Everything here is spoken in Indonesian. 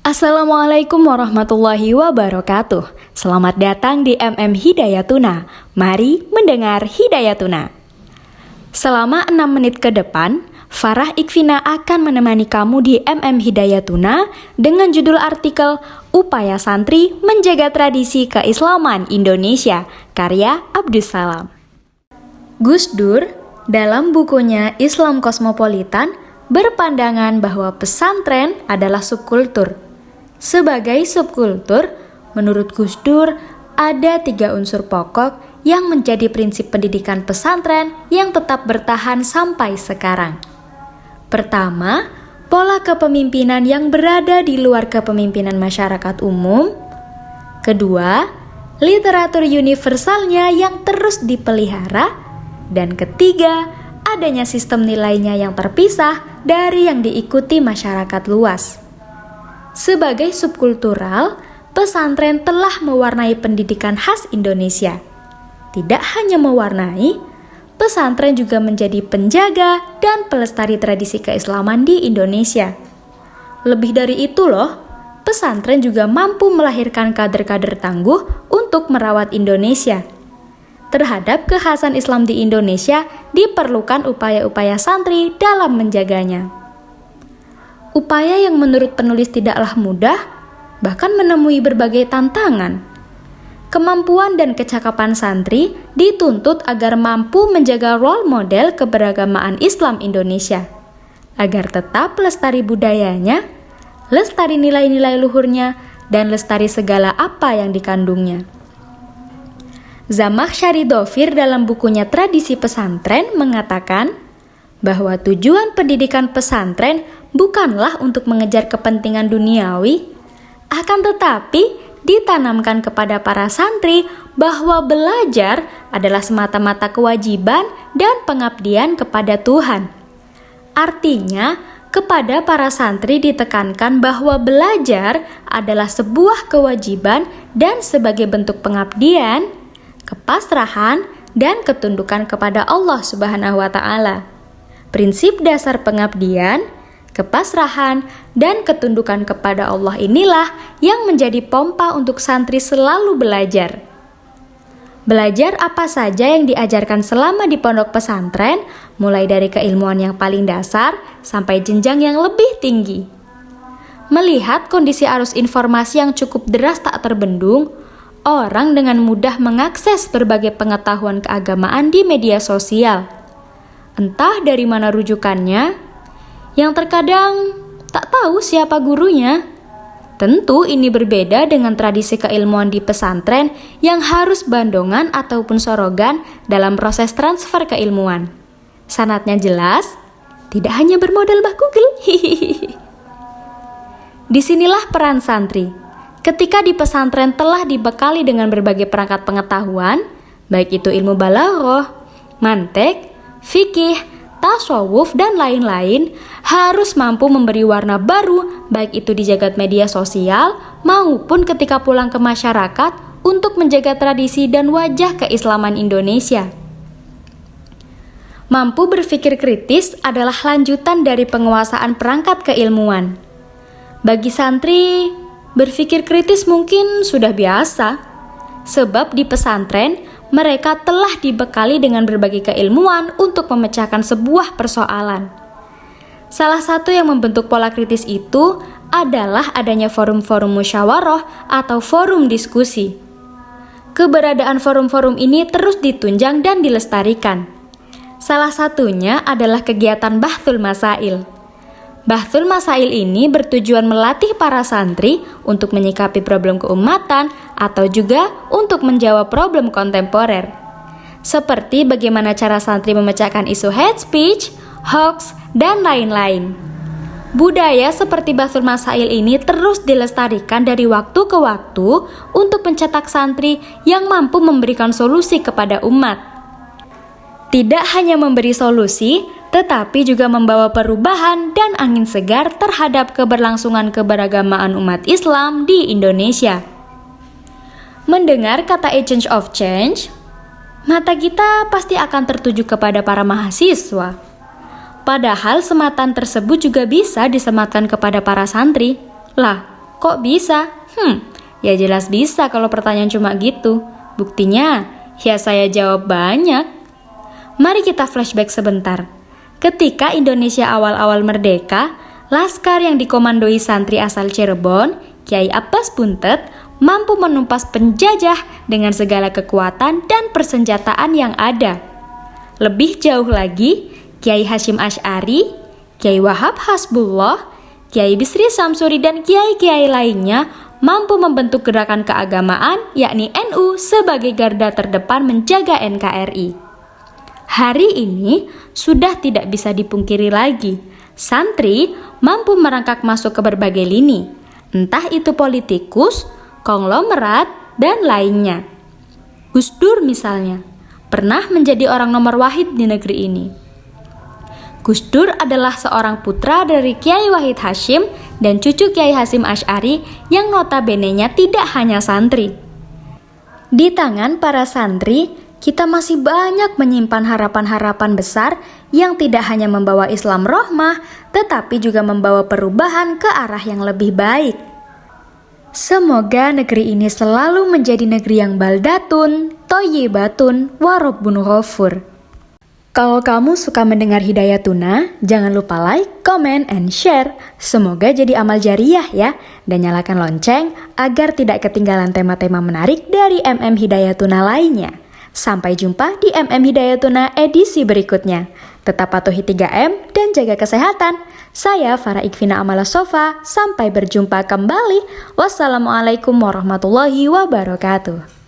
Assalamualaikum warahmatullahi wabarakatuh. Selamat datang di Hidayatuna. Mari mendengar Hidayatuna. Selama 6 menit ke depan, Farah Ikvina akan menemani kamu di Hidayatuna dengan judul artikel Upaya Santri Menjaga Tradisi Keislaman Indonesia, karya Abdus Salam. Gus Dur dalam bukunya Islam Kosmopolitan berpandangan bahwa pesantren adalah subkultur. Sebagai subkultur, menurut Gus Dur, ada 3 unsur pokok yang menjadi prinsip pendidikan pesantren yang tetap bertahan sampai sekarang. Pertama, pola kepemimpinan yang berada di luar kepemimpinan masyarakat umum. Kedua, literatur universalnya yang terus dipelihara. Dan ketiga, adanya sistem nilainya yang terpisah dari yang diikuti masyarakat luas. Sebagai subkultural, pesantren telah mewarnai pendidikan khas Indonesia. Tidak hanya mewarnai, pesantren juga menjadi penjaga dan pelestari tradisi keislaman di Indonesia. Lebih dari itu loh, pesantren juga mampu melahirkan kader-kader tangguh untuk merawat Indonesia. Terhadap kekhasan Islam di Indonesia, diperlukan upaya-upaya santri dalam menjaganya. Upaya yang menurut penulis tidaklah mudah, bahkan menemui berbagai tantangan. Kemampuan dan kecakapan santri dituntut agar mampu menjaga role model keberagamaan Islam Indonesia, agar tetap lestari budayanya, lestari nilai-nilai luhurnya, dan lestari segala apa yang dikandungnya. Zamakhsyari Dhofir dalam bukunya Tradisi Pesantren mengatakan bahwa tujuan pendidikan pesantren bukanlah untuk mengejar kepentingan duniawi, akan tetapi ditanamkan kepada para santri bahwa belajar adalah semata-mata kewajiban dan pengabdian kepada Tuhan. Artinya, kepada para santri ditekankan bahwa belajar adalah sebuah kewajiban dan sebagai bentuk pengabdian, kepasrahan, dan ketundukan kepada Allah Subhanahu wa Ta'ala. Prinsip dasar pengabdian, kepasrahan, dan ketundukan kepada Allah inilah yang menjadi pompa untuk santri selalu belajar. Belajar apa saja yang diajarkan selama di pondok pesantren, mulai dari keilmuan yang paling dasar sampai jenjang yang lebih tinggi. Melihat kondisi arus informasi yang cukup deras tak terbendung, orang dengan mudah mengakses berbagai pengetahuan keagamaan di media sosial. Entah dari mana rujukannya, yang terkadang tak tahu siapa gurunya. Tentu ini berbeda dengan tradisi keilmuan di pesantren yang harus bandongan ataupun sorogan dalam proses transfer keilmuan. Sanatnya jelas, tidak hanya bermodal bah Google. Disinilah peran santri. Ketika di pesantren telah dibekali dengan berbagai perangkat pengetahuan, baik itu ilmu balaghah, mantek, fikih, tasawuf, dan lain-lain, harus mampu memberi warna baru baik itu di jagat media sosial maupun ketika pulang ke masyarakat untuk menjaga tradisi dan wajah keislaman Indonesia. Mampu berpikir kritis adalah lanjutan dari penguasaan perangkat keilmuan. Bagi santri, berpikir kritis mungkin sudah biasa, sebab di pesantren mereka telah dibekali dengan berbagai keilmuan untuk memecahkan sebuah persoalan. Salah satu yang membentuk pola kritis itu adalah adanya forum-forum musyawarah atau forum diskusi. Keberadaan forum-forum ini terus ditunjang dan dilestarikan. Salah satunya adalah kegiatan Bahthul Masail. Bahthul Masail ini bertujuan melatih para santri untuk menyikapi problem keumatan atau juga untuk menjawab problem kontemporer. Seperti bagaimana cara santri memecahkan isu hate speech, hoax, dan lain-lain. Budaya seperti Bahthul Masail ini terus dilestarikan dari waktu ke waktu untuk mencetak santri yang mampu memberikan solusi kepada umat. Tidak hanya memberi solusi, tetapi juga membawa perubahan dan angin segar terhadap keberlangsungan keberagamaan umat Islam di Indonesia. Mendengar kata agent of change, mata kita pasti akan tertuju kepada para mahasiswa. Padahal sematan tersebut juga bisa disematkan kepada para santri. Lah, kok bisa? Ya jelas bisa kalau pertanyaan cuma gitu. Buktinya, ya saya jawab banyak. Mari kita flashback sebentar. Ketika Indonesia awal-awal merdeka, laskar yang dikomandoi santri asal Cirebon, Kiai Abbas Buntet, mampu menumpas penjajah dengan segala kekuatan dan persenjataan yang ada. Lebih jauh lagi, Kiai Hasyim Asy'ari, Kiai Wahab Hasbullah, Kiai Bisri Samsuri dan kiai-kiai lainnya mampu membentuk gerakan keagamaan yakni NU sebagai garda terdepan menjaga NKRI. Hari ini sudah tidak bisa dipungkiri lagi, santri mampu merangkak masuk ke berbagai lini, entah itu politikus, konglomerat, dan lainnya. Gus Dur misalnya, pernah menjadi orang nomor wahid di negeri ini. Gus Dur adalah seorang putra dari Kiai Wahid Hasyim dan cucu Kiai Hasyim Asy'ari yang notabene-nya tidak hanya santri. Di tangan para santri, kita masih banyak menyimpan harapan-harapan besar yang tidak hanya membawa Islam rohmah, tetapi juga membawa perubahan ke arah yang lebih baik. Semoga negeri ini selalu menjadi negeri yang baldatun, thayyibatun, wa rabbun ghafur. Kalau kamu suka mendengar Hidayatuna, jangan lupa like, comment, and share. Semoga jadi amal jariah ya. Dan nyalakan lonceng agar tidak ketinggalan tema-tema menarik dari MM Hidayatuna lainnya. Sampai jumpa di MM Hidayatuna edisi berikutnya. Tetap patuhi 3M dan jaga kesehatan. Saya Farah Ikvina Amala Sofa. Sampai berjumpa kembali. Wassalamualaikum warahmatullahi wabarakatuh.